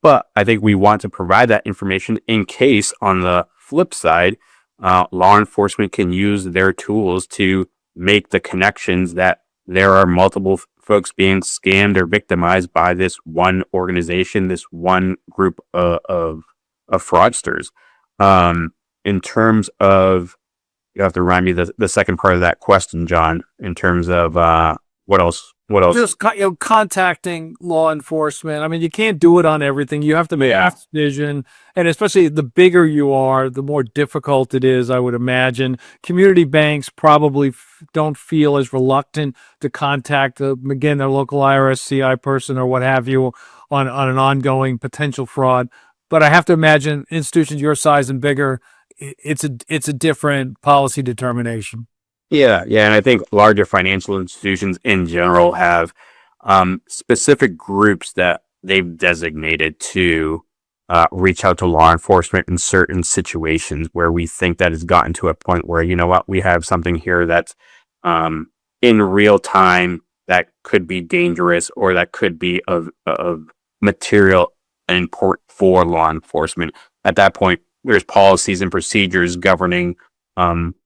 but I think we want to provide that information in case on the flip side, law enforcement can use their tools to make the connections that there are multiple folks being scammed or victimized by this one organization, this one group of fraudsters. In terms of, you have to remind me the second part of that question, John, in terms of what else? Just contacting law enforcement. I mean, you can't do it on everything. You have to make a decision, and especially the bigger you are, the more difficult it is, I would imagine. Community banks probably don't feel as reluctant to contact again their local IRS CI person or what have you on an ongoing potential fraud. But I have to imagine institutions your size and bigger, it's a different policy determination. Yeah, and I think larger financial institutions in general have specific groups that they've designated to reach out to law enforcement in certain situations where we think that it's gotten to a point where, you know what, we have something here that's in real time that could be dangerous or that could be of material import for law enforcement. At that point, there's policies and procedures governing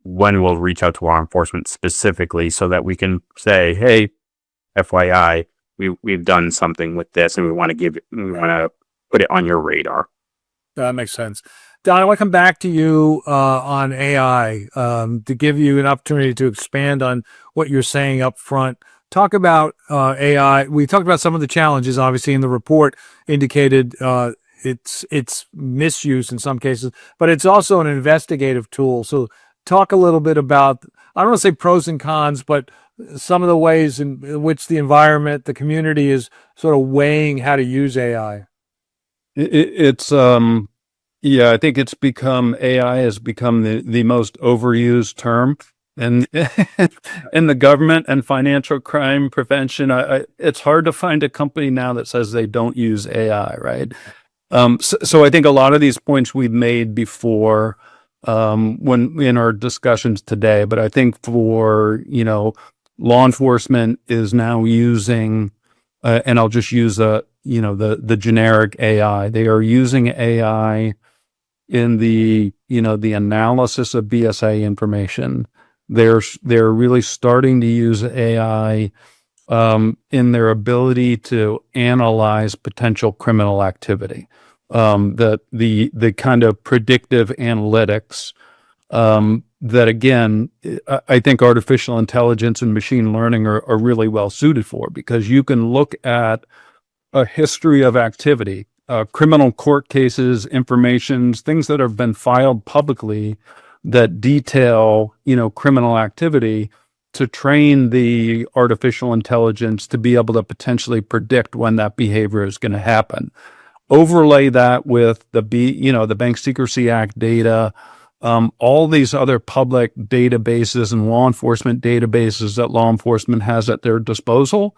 when we'll reach out to law enforcement specifically so that we can say, hey, FYI, we've done something with this and we want to put it on your radar. That makes sense. Don, I want to come back to you on AI to give you an opportunity to expand on what you're saying up front. Talk about AI. We talked about some of the challenges, obviously, in the report indicated its misuse in some cases, but it's also an investigative tool. So talk a little bit about, I don't want to say pros and cons, but some of the ways in which the environment, the community is sort of weighing how to use AI. I think AI has become the most overused term and in the government and financial crime prevention. It's hard to find a company now that says they don't use AI, right? So I think a lot of these points we've made before when in our discussions today, but I think for, law enforcement is now using, and I'll just use the generic AI. They are using AI in the analysis of BSA information. They're really starting to use AI in their ability to analyze potential criminal activity. The kind of predictive analytics that, again, I think artificial intelligence and machine learning are really well suited for, because you can look at a history of activity, criminal court cases, informations, things that have been filed publicly that detail, criminal activity, to train the artificial intelligence to be able to potentially predict when that behavior is going to happen. Overlay that with the Bank Secrecy Act data, all these other public databases and law enforcement databases that law enforcement has at their disposal.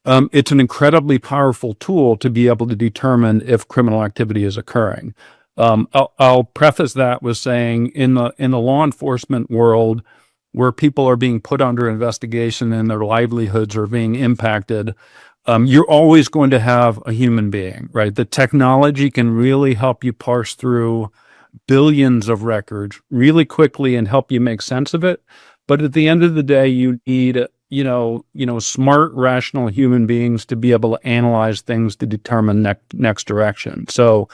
It's an incredibly powerful tool to be able to determine if criminal activity is occurring. I'll preface that with saying in the law enforcement world, where people are being put under investigation and their livelihoods are being impacted, you're always going to have a human being, right? The technology can really help you parse through billions of records really quickly and help you make sense of it. But at the end of the day, you need smart, rational human beings to be able to analyze things to determine next direction. So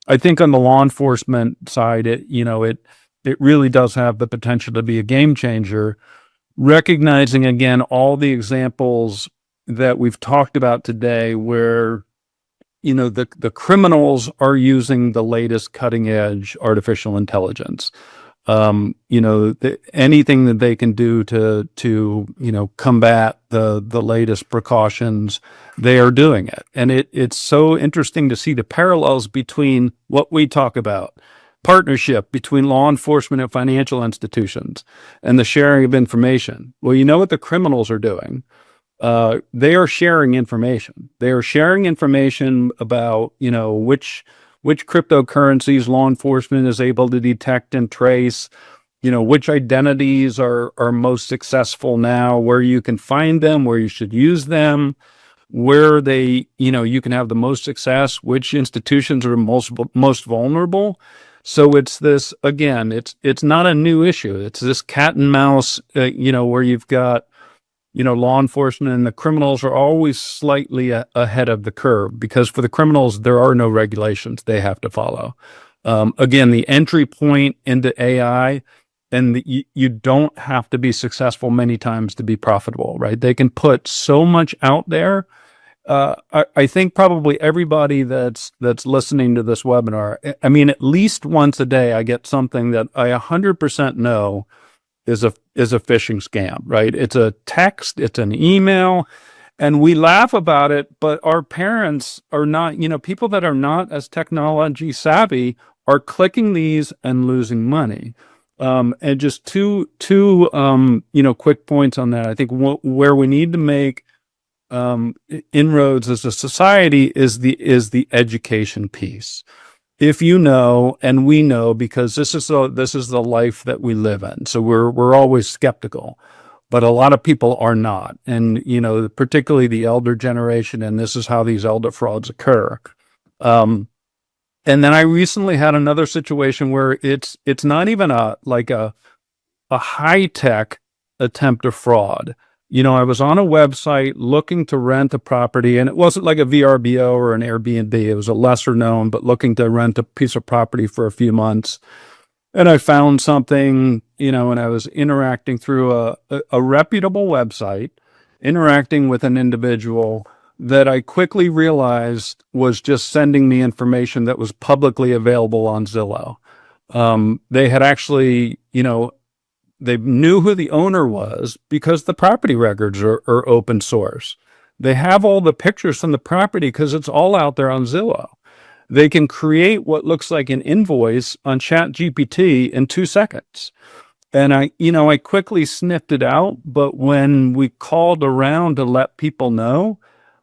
I think on the law enforcement side, it really does have the potential to be a game changer, recognizing again all the examples that we've talked about today where the criminals are using the latest cutting edge artificial intelligence. Anything that they can do to combat the latest precautions, they are doing it. And it's so interesting to see the parallels between what we talk about, partnership between law enforcement and financial institutions, and the sharing of information. Well, you know what the criminals are doing? They are sharing information. They are sharing information about, which cryptocurrencies law enforcement is able to detect and trace, which identities are most successful now, where you can find them, where you should use them, where you can have the most success, which institutions are most vulnerable. So it's this, again, it's not a new issue. It's this cat and mouse, where you've got, law enforcement and the criminals are always slightly ahead of the curve, because for the criminals, there are no regulations they have to follow. Again, the entry point into AI, and you don't have to be successful many times to be profitable, right? They can put so much out there. I think probably everybody that's listening to this webinar, I mean, at least once a day, I get something that I 100% know is a phishing scam, right? It's a text, it's an email, and we laugh about it, but our parents are not, people that are not as technology savvy are clicking these and losing money. And just two quick points on that. I think where we need to make inroads as a society is the education piece. If and we know, because this is the life that we live in. So we're always skeptical, but a lot of people are not. And, particularly the elder generation, and this is how these elder frauds occur. And then I recently had another situation where it's not even a high tech attempt of fraud. I was on a website looking to rent a property, and it wasn't like a VRBO or an Airbnb. It was a lesser known, but looking to rent a piece of property for a few months. And I found something, and I was interacting through a reputable website, interacting with an individual that I quickly realized was just sending me information that was publicly available on Zillow. They had actually, they knew who the owner was because the property records are open source. They have all the pictures from the property because it's all out there on Zillow. They can create what looks like an invoice on ChatGPT in 2 seconds. And I quickly sniffed it out, but when we called around to let people know,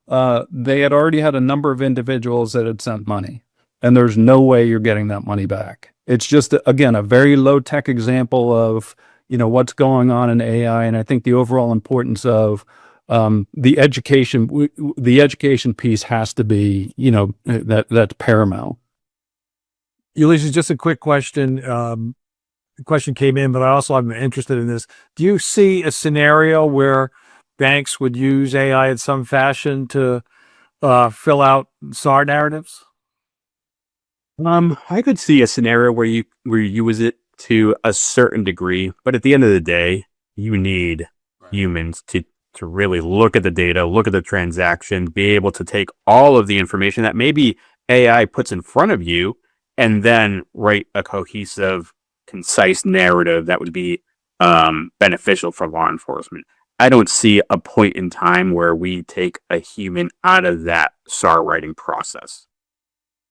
they had already had a number of individuals that had sent money, and there's no way you're getting that money back. It's just, again, a very low tech example of, what's going on in AI. And I think the overall importance of the education piece has to be, that's paramount. Ulysses, just a quick question. The question came in, but I also am interested in this. Do you see a scenario where banks would use AI in some fashion to fill out SAR narratives? I could see a scenario where you use it to a certain degree, but at the end of the day, you need humans to really look at the data, look at the transaction, be able to take all of the information that maybe AI puts in front of you, and then write a cohesive, concise narrative that would be beneficial for law enforcement. I don't see a point in time where we take a human out of that SAR writing process.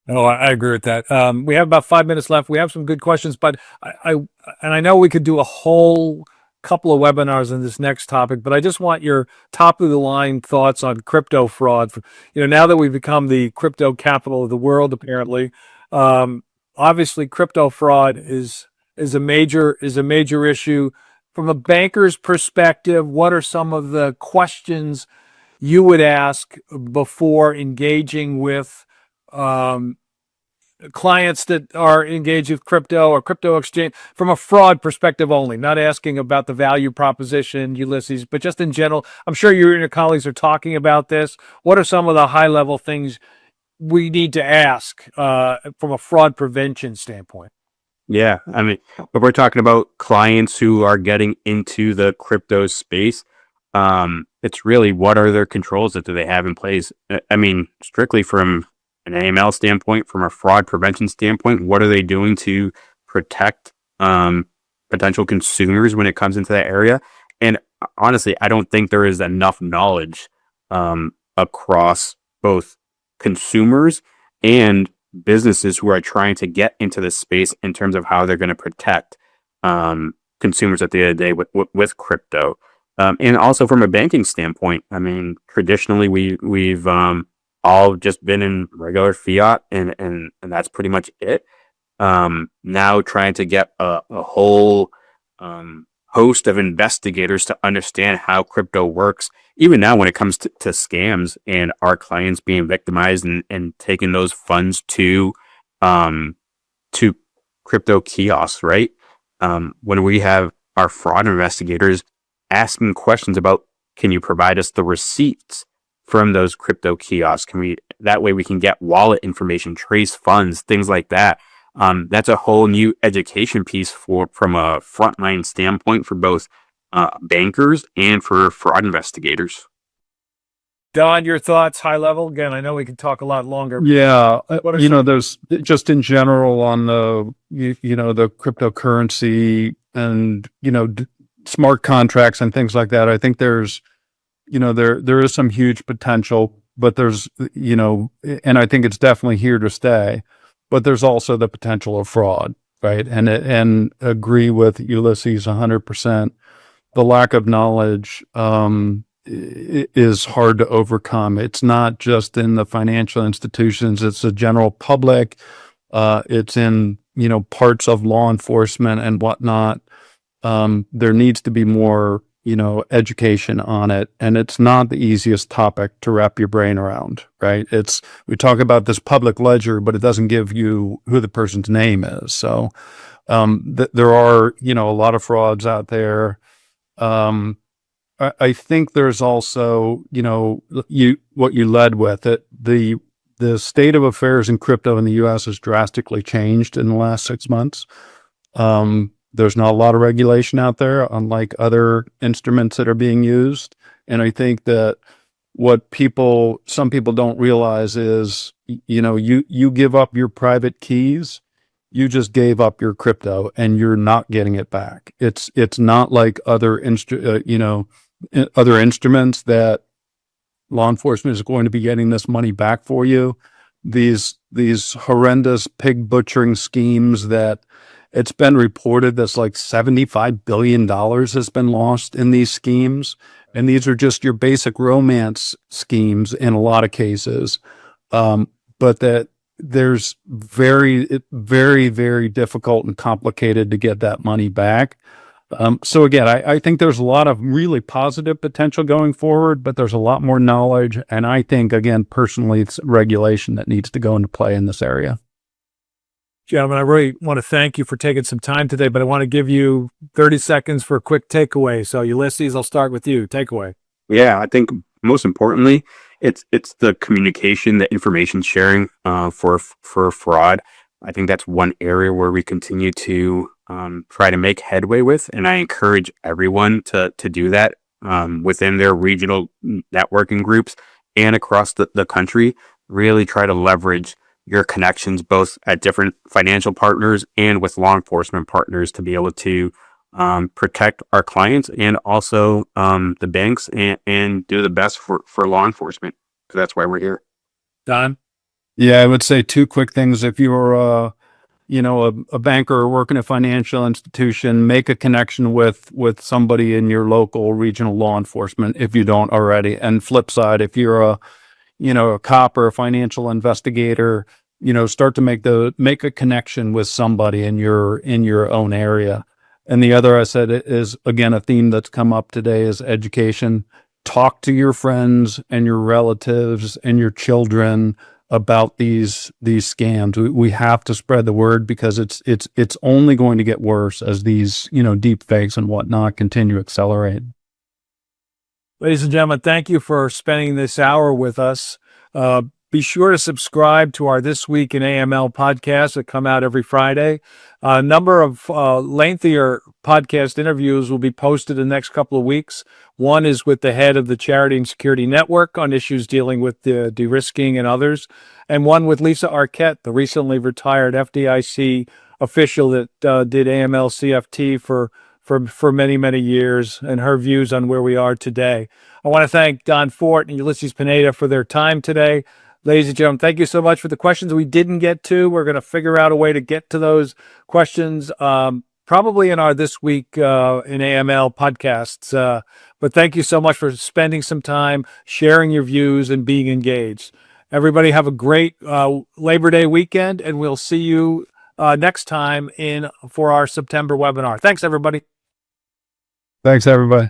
Oh, I agree with that. We have about 5 minutes left. We have some good questions, but I know we could do a whole couple of webinars on this next topic, but I just want your top of the line thoughts on crypto fraud. Now that we've become the crypto capital of the world, apparently, obviously crypto fraud is a major issue. From a banker's perspective, what are some of the questions you would ask before engaging with clients that are engaged with crypto or crypto exchange from a fraud perspective only, not asking about the value proposition, Ulysses, but just in general. I'm sure you and your colleagues are talking about this. What are some of the high level things we need to ask from a fraud prevention standpoint? Yeah, I mean, but we're talking about clients who are getting into the crypto space. It's really what are their controls that do they have in place? I mean, strictly from an AML standpoint, from a fraud prevention standpoint, what are they doing to protect potential consumers when it comes into that area? And honestly, I don't think there is enough knowledge across both consumers and businesses who are trying to get into this space in terms of how they're going to protect consumers at the end of the day with crypto. And also from a banking standpoint, I mean, traditionally we've all just been in regular fiat and that's pretty much it. Now trying to get a whole host of investigators to understand how crypto works, even now when it comes to scams and our clients being victimized and taking those funds to crypto kiosks, right? When we have our fraud investigators asking questions about, can you provide us the receipts from those crypto kiosks? That way we can get wallet information, trace funds, things like that. That's a whole new education piece from a frontline standpoint for both bankers and for fraud investigators. Don, your thoughts, high level? Again, I know we can talk a lot longer. Yeah, What are there's just in general on the the cryptocurrency and smart contracts and things like that. I think there's there is some huge potential, but there's and I think it's definitely here to stay. But there's also the potential of fraud, right? And agree with Ulysses 100%. The lack of knowledge is hard to overcome. It's not just in the financial institutions; it's the general public. It's in parts of law enforcement and whatnot. There needs to be more education on it, and it's not the easiest topic to wrap your brain around, right? We talk about this public ledger, but it doesn't give you who the person's name is. So there are a lot of frauds out there. I think there's also what you led with it. The state of affairs in crypto in the U.S. has drastically changed in the last 6 months. There's not a lot of regulation out there, unlike other instruments that are being used. And I think that what some people don't realize is, you give up your private keys, you just gave up your crypto and you're not getting it back. It's not like other other instruments that law enforcement is going to be getting this money back for you. These horrendous pig butchering schemes that it's been reported that's like $75 billion has been lost in these schemes. And these are just your basic romance schemes in a lot of cases. But that there's very, very, very difficult and complicated to get that money back. So again, I think there's a lot of really positive potential going forward, but there's a lot more knowledge. And I think, again, personally, it's regulation that needs to go into play in this area. Gentlemen, I really want to thank you for taking some time today, but I want to give you 30 seconds for a quick takeaway. So Ulysses, I'll start with you. Takeaway. Yeah, I think most importantly, it's the communication, the information sharing for fraud. I think that's one area where we continue to try to make headway with, and I encourage everyone to do that within their regional networking groups and across the country. Really try to leverage your connections both at different financial partners and with law enforcement partners to be able to protect our clients and also the banks and do the best for law enforcement. So that's why we're here. Don? Yeah, I would say two quick things. If you're a banker or work in a financial institution, make a connection with somebody in your local regional law enforcement if you don't already. And flip side, if you're a cop or a financial investigator, start to make a connection with somebody in your own area. And the other I said is, again, a theme that's come up today is education. Talk to your friends and your relatives and your children about these scams. We have to spread the word, because it's only going to get worse as these, deep fakes and whatnot continue to accelerate. Ladies and gentlemen, thank you for spending this hour with us. Be sure to subscribe to our This Week in AML podcast that come out every Friday. A number of lengthier podcast interviews will be posted in the next couple of weeks. One is with the head of the Charity and Security Network on issues dealing with the de-risking and others, and one with Lisa Arquette, the recently retired FDIC official that did AML CFT for many, many years, and her views on where we are today. I want to thank Don Fort and Ulysses Pineda for their time today. Ladies and gentlemen, thank you so much for the questions we didn't get to. We're going to figure out a way to get to those questions, probably in our This Week in AML podcasts. But thank you so much for spending some time, sharing your views, and being engaged. Everybody have a great Labor Day weekend, and we'll see you next time for our September webinar. Thanks, everybody. Thanks, everybody.